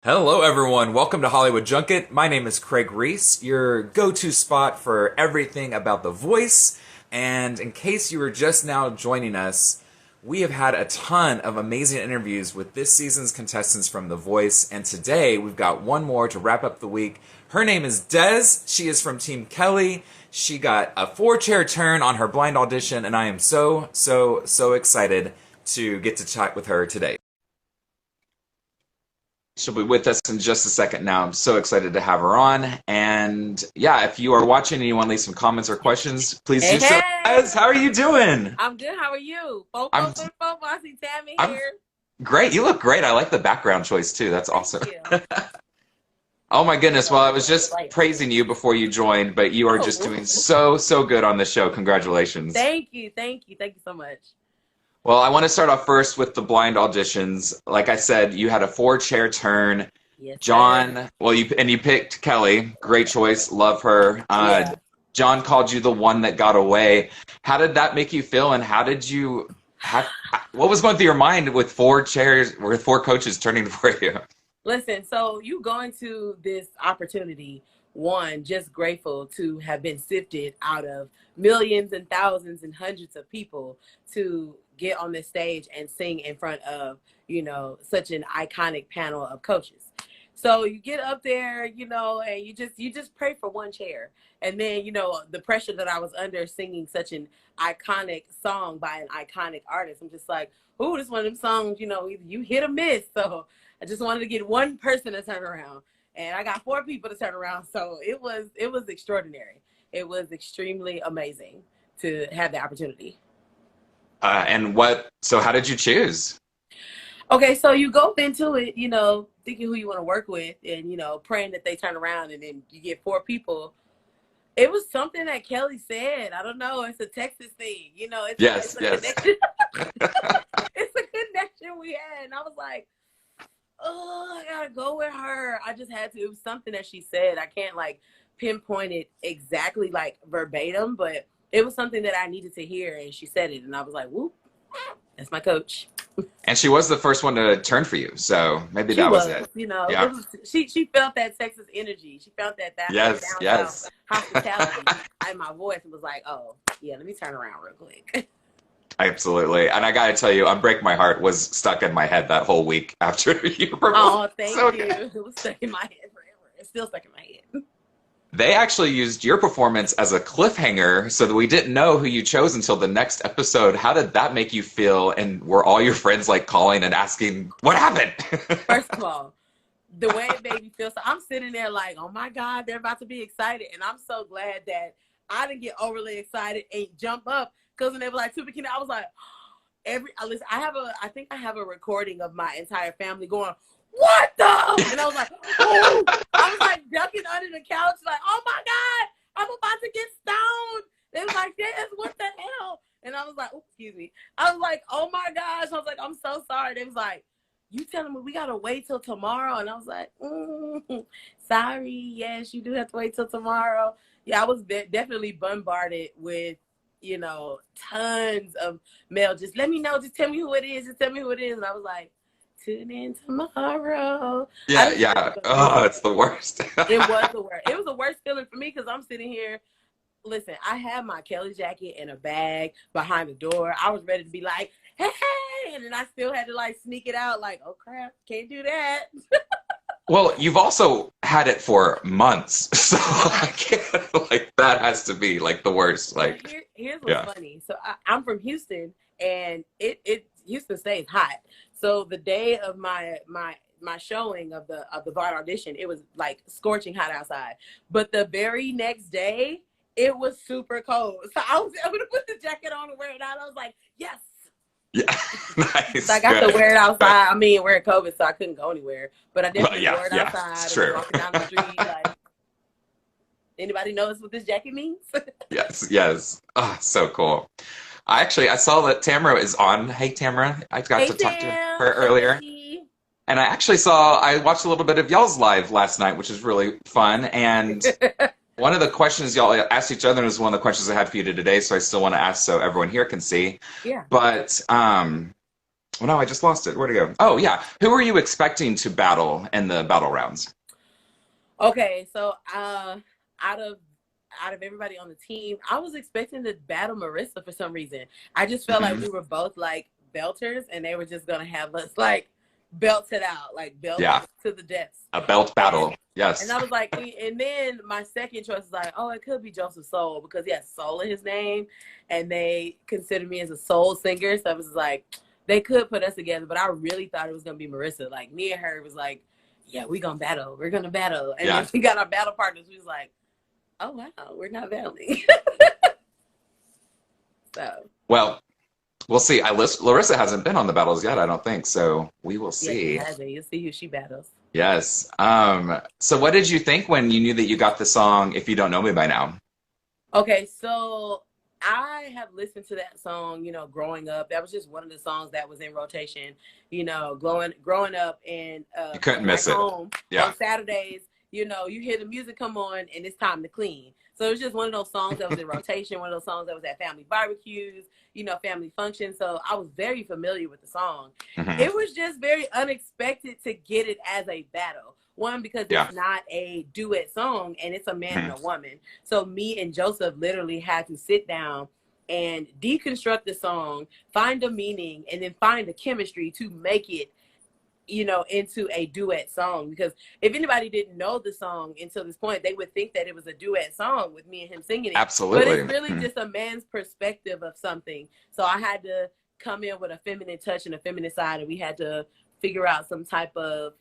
Hello, everyone. Welcome to Hollywood Junket. My name is Craig Ries, your go-to spot for everything about The Voice. And in case you were just now joining us, we have had a ton of amazing interviews with this season's contestants from The Voice. And today we've got one more to wrap up the week. Her name is Desz. She is from Team Kelly. She got a 4-chair turn on her blind audition, and I am so excited to get to chat with her today. She'll be with us in just a second now. I'm so excited to have her on. And yeah, if you are watching and you want to leave some comments or questions, please do so. Guys, how are you doing? I'm good. How are you? I'm I see Tammy I'm here. great. You look great. I like the background choice too. That's awesome. Thank you. Oh my goodness. Well, I was just praising you before you joined, but you are just doing so good on the show. Congratulations. Thank you. Thank you so much. Well, I want to start off first with the blind auditions. Like I said, you had a 4-chair turn. Yes, John, sir. well, you picked Kelly. Great choice. Love her. Yeah. John called you the one that got away. How did that make you feel? And how did you what was going through your mind with 4 chairs, with 4 coaches turning for you? Listen, so you go into this opportunity, one, just grateful to have been sifted out of millions and thousands and hundreds of people to get on this stage and sing in front of, such an iconic panel of coaches. So you get up there, and you just pray for 1 chair. And then, the pressure that I was under singing such an iconic song by an iconic artist, I'm just like, ooh, this is one of them songs, either you hit or miss. So I just wanted to get 1 person to turn around. And I got 4 people to turn around. So it was extraordinary. It was extremely amazing to have the opportunity. So how did you choose? Okay, so you go into it, thinking who you want to work with and, praying that they turn around, and then you get 4 people. It was something that Kelly said. I don't know. It's a Texas thing. It's a connection. It's a connection we had. And I was like, oh, I got to go with her. I just had to. It was something that she said. I can't, pinpoint it exactly, verbatim, but it was something that I needed to hear, and she said it, and I was like, whoop, that's my coach. And she was the first one to turn for you, so maybe that was it. Yeah. She felt that Texas energy. She felt that yes. hospitality in my voice, and was like, oh, yeah, let me turn around real quick. Absolutely. And I got to tell you, Unbreak My Heart was stuck in my head that whole week after you performed. Oh, thank you. It was stuck in my head forever. It's still stuck in my head. They actually used your performance as a cliffhanger so that we didn't know who you chose until the next episode. How did that make you feel? And were all your friends calling and asking, what happened? First of all, the way it made me feel, so I'm sitting there like, oh my God, they're about to be excited. And I'm so glad that I didn't get overly excited and jump up, because when they were like, Super Bikini, I was like, I think I have a recording of my entire family going, what the? And I was like, oh, I was like ducking under the couch, like, oh my God, I'm about to get stoned. They was like, Desz, what the hell? And I was like, oh, excuse me. I was like, oh my gosh. I was like, I'm so sorry. They was like, you telling me we got to wait till tomorrow? And I was like, sorry. Yes, you do have to wait till tomorrow. Yeah, I was definitely bombarded with, tons of mail. Just let me know. Just tell me who it is. Just tell me who it is. And I was like, tune in tomorrow. Yeah. Oh, it's the worst. It was the worst. It was the worst feeling for me, because I'm sitting here. Listen, I had my Kelly jacket in a bag behind the door. I was ready to be like, hey, and then I still had to sneak it out. Like, oh crap, can't do that. Well, you've also had it for months, so I can't, that has to be the worst. Here's what's funny. So I'm from Houston, and Houston stays hot. So the day of my showing of the Blind audition, it was scorching hot outside. But the very next day, it was super cold. So I was able to put the jacket on and wear it out. I was like, yes. Yeah, nice. So I got to wear it outside. I mean, wear COVID, so I couldn't go anywhere. But I definitely wore it outside. It's true. Walking down the street, anybody knows what this jacket means? Yes. Oh, so cool. I saw that Tamara is on. Hey, Tamara. I got to talk to her earlier. And I watched a little bit of y'all's live last night, which is really fun. And one of the questions y'all asked each other is one of the questions I had for you today, so I still want to ask so everyone here can see. Yeah. But Well, no, I just lost it. Where'd it go? Oh, yeah. Who are you expecting to battle in the battle rounds? Okay, so out of out of everybody on the team, I was expecting to battle Marissa for some reason. I just felt like Hmm. we were both like belters, and they were just gonna have us like belt it out, like belt Yeah, to the deaths. a belt And battle. and Yes. I was like, and then my second choice was like, oh, it could be Joseph Soul because he has soul in his name, and they consider me as a soul singer. So it was like they could put us together, but I really thought it was gonna be Marissa. Like me and her was like, yeah, we're gonna battle. We're gonna battle. And then Yeah. we got our battle partners. We was like, oh wow, we're not battling. So Well, we'll see. Larissa hasn't been on the battles yet, I don't think. So we will yeah, she see. hasn't. You'll see who she battles. Yes. So what did you think when you knew that you got the song If You Don't Know Me by Now? Okay, so I have listened to that song, growing up. That was just one of the songs that was in rotation, growing up and You couldn't back miss it. home Yeah. on Saturdays, you hear the music come on and it's time to clean. So it was just one of those songs that was in rotation, one of those songs that was at family barbecues, family functions. So I was very familiar with the song. Hmm. It was just very unexpected to get it as a battle. One, because Yeah. it's not a duet song and it's a man and Hmm. a woman. So me and Joseph literally had to sit down and deconstruct the song, find a meaning, and then find the chemistry to make it, into a duet song. Because if anybody didn't know the song until this point, they would think that it was a duet song with me and him singing it. But Absolutely. it's really Mhm. just a man's perspective of something. So I had to come in with a feminine touch and a feminine side, and we had to figure out some type of,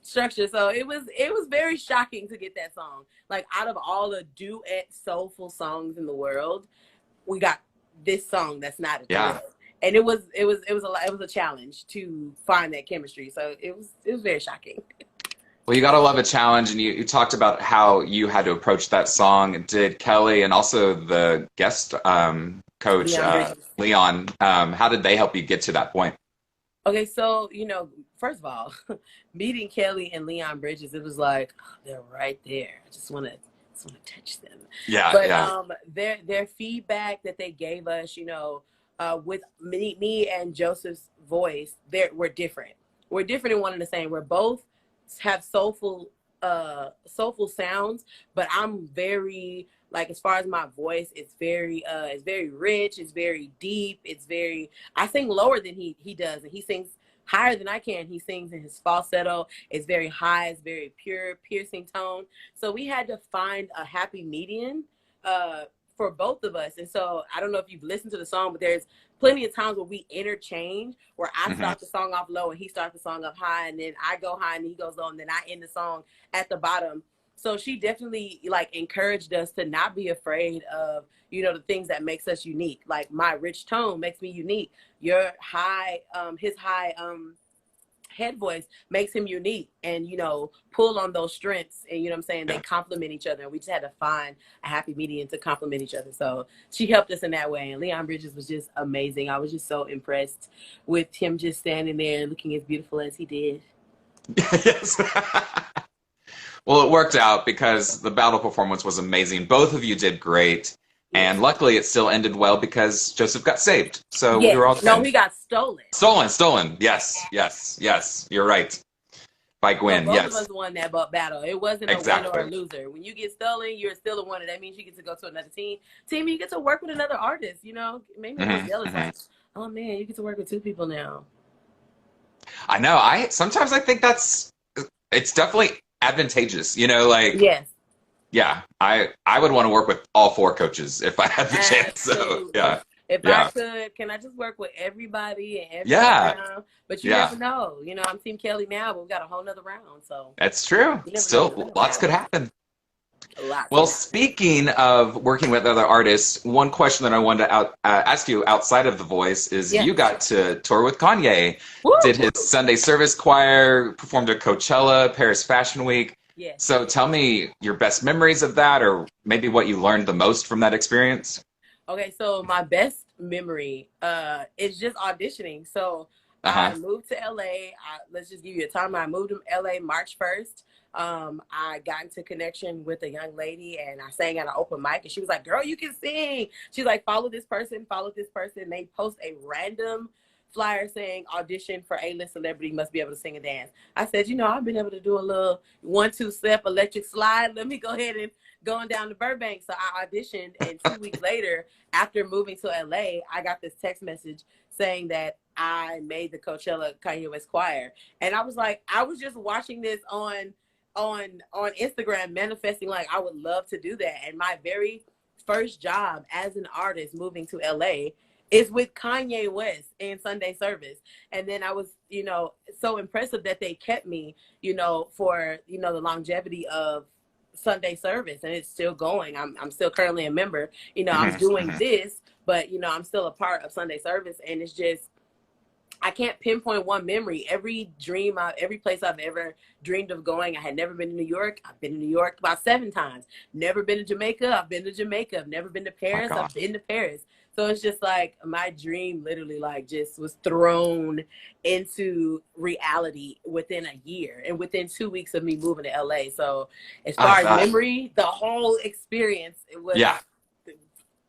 structure. So it was very shocking to get that song. Like out of all the duet soulful songs in the world, we got this song that's not a Yeah. duet. And it was a challenge to find that chemistry. So it was very shocking. Well, you gotta love a challenge, and you talked about how you had to approach that song. Did Kelly and also the guest coach Leon Bridges. Leon, how did they help you get to that point? Okay, so first of all, meeting Kelly and Leon Bridges, it was like, oh, they're right there. I just want to touch them. Yeah, But yeah. their feedback that they gave us, with me and Joseph's voice, we're different. We're different in one and the same. We're both have soulful sounds, but I'm very, like, as far as my voice, it's very rich, it's very deep, I sing lower than he does, and he sings higher than I can. He sings in his falsetto. It's very high, it's very pure, piercing tone. So we had to find a happy median for both of us. And so I don't know if you've listened to the song, but there's plenty of times where we interchange, where I Hmm. start the song off low and he starts the song up high, and then I go high and he goes low, and then I end the song at the bottom. So she definitely like encouraged us to not be afraid of, the things that makes us unique. Like my rich tone makes me unique. Your high, his high head voice makes him unique, and pull on those strengths, and what I'm saying, they Yeah. complement each other, and we just had to find a happy medium to complement each other. So she helped us in that way, and Leon Bridges was just amazing. I was just so impressed with him just standing there and looking as beautiful as he did. Yes. Well, it worked out because the battle performance was amazing. Both of you did great. And Yes. luckily, it still ended well because Joseph got saved. So we Yes. were all No, good. he got stolen. Stolen. Yes, yes, yes. You're right. By So Gwen, both of yes. us won that battle. It wasn't a winner or Exactly. a loser. When you get stolen, you're still a winner. That means you get to go to another team. You get to work with another artist. Maybe a little Hmm. jealous. Hmm. Like, oh man, you get to work with two people now. I know. Sometimes I think it's definitely advantageous. Like, Yes, yeah, I would want to work with all four coaches if I had the chance. So absolutely. yeah, If I yeah, could, can I just work with everybody and everybody yeah, now? But you yeah. never know. I'm Team Kelly now, but we got a whole nother round. So That's true. you never know what's Still, gonna lots could happen. happen. Lots Well, could happen. speaking of working with other artists, one question that I wanted to ask you outside of The Voice is Yeah. you got to tour with Kanye, Woo! did his Sunday service choir, performed at Coachella, Paris Fashion Week. Yes. So tell me your best memories of that, or maybe what you learned the most from that experience. Okay, so my best memory is just auditioning. So I Uh-huh. moved to LA. Let's just give you a timeline. I moved to LA March 1st. I got into connection with a young lady, and I sang at an open mic, and she was like, girl, you can sing. She's like, follow this person, follow this person. They post a random flyer saying audition for A-list celebrity, must be able to sing and dance. I said, I've been able to do a little 1-2 step electric slide. Let me go ahead and going down to Burbank. So I auditioned, and 2 weeks later, after moving to LA, I got this text message saying that I made the Coachella Kanye West choir. And I was like, I was just watching this on Instagram, manifesting like I would love to do that. And my very first job as an artist moving to LA is with Kanye West in Sunday service. And then I was, so impressive that they kept me, for, the longevity of Sunday service, and it's still going. I'm still currently a member. I'm doing this, but, I'm still a part of Sunday service. And it's just, I can't pinpoint one memory. Every place I've ever dreamed of going, I had never been to New York. I've been to New York about 7 times. Never been to Jamaica. I've been to Jamaica. I've never been to Paris. I've been to Paris. So it's just like my dream literally like just was thrown into reality within a year and within 2 weeks of me moving to LA. So as far as memory, the whole experience,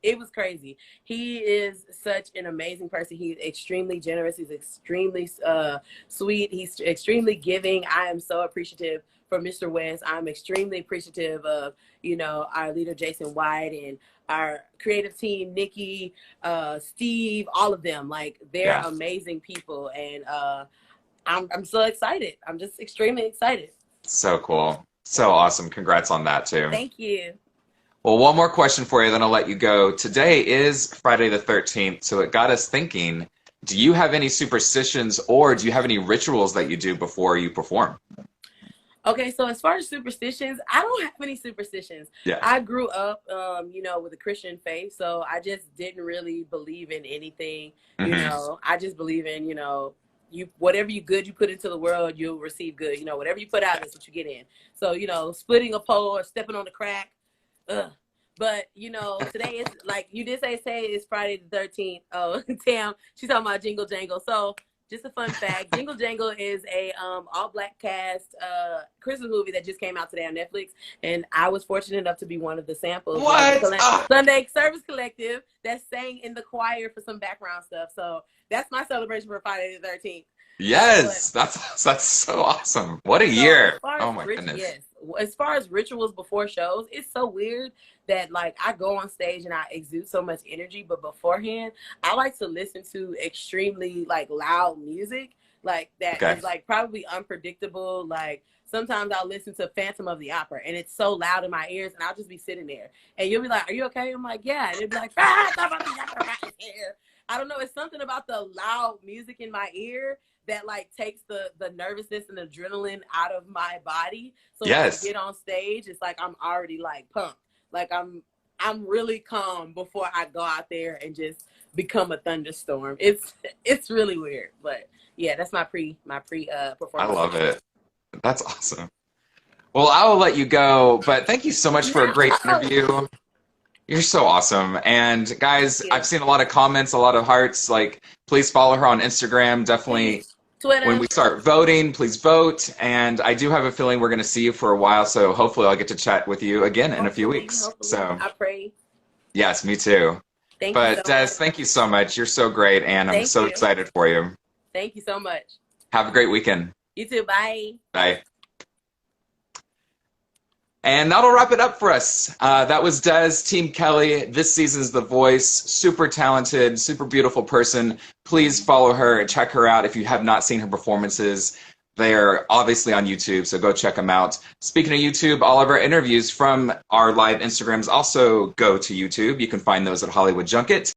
it was crazy. He is such an amazing person. He's extremely generous. He's extremely sweet. He's extremely giving. I am so appreciative for Mr. West. I'm extremely appreciative of, our leader, Jason White, and our creative team, Nikki, Steve, all of them. Like, they're amazing people. And I'm so excited. I'm just extremely excited. So cool. So awesome. Congrats on that, too. Thank you. Well, one more question for you, then I'll let you go. Today is Friday the 13th, so it got us thinking, do you have any superstitions or do you have any rituals that you do before you perform? Okay, so as far as superstitions, I don't have any superstitions. Yeah. I grew up, with a Christian faith, so I just didn't really believe in anything. I just believe in, whatever you put into the world, you'll receive good. Whatever you put out, that's what you get in. So, splitting a pole or stepping on the crack, but today is like you did say it's Friday the 13th. Oh, Tam, she's talking about Jingle Jangle. So just a fun fact, Jingle Jangle is a all black cast Christmas movie that just came out today on Netflix, and I was fortunate enough to be one of the samples. What? Sunday Service Collective that sang in the choir for some background stuff. So that's my celebration for Friday the 13th. Yes, that's so awesome. What a year. Oh my goodness. Yes. As far as rituals before shows, it's so weird that like I go on stage and I exude so much energy, but beforehand, I like to listen to extremely like loud music like that is like probably unpredictable. Like sometimes I'll listen to Phantom of the Opera and it's so loud in my ears and I'll just be sitting there and you'll be like, are you okay? I'm like, yeah. And it'll be like, I don't know. It's something about the loud music in my ear that like takes the nervousness and adrenaline out of my body. So when I get on stage, it's like I'm already like pumped. Like I'm really calm before I go out there and just become a thunderstorm. It's really weird, but yeah, that's my pre performance. I love it. That's awesome. Well, I will let you go, but thank you so much for a great interview. You're so awesome. And guys, I've seen a lot of comments, a lot of hearts. Like, please follow her on Instagram. Definitely. Twitter. When we start voting, please vote. And I do have a feeling we're going to see you for a while. So hopefully I'll get to chat with you again in a few weeks. So I pray. Yes, me too. Thank you so Des, much. Thank you so much. You're so great. And I'm so excited for you. Thank you so much. Have a great weekend. You too. Bye. Bye. And that'll wrap it up for us. That was Des, Team Kelly. This season's The Voice. Super talented, super beautiful person. Please follow her and check her out if you have not seen her performances. They're obviously on YouTube, so go check them out. Speaking of YouTube, all of our interviews from our live Instagrams also go to YouTube. You can find those at Hollywood Junket.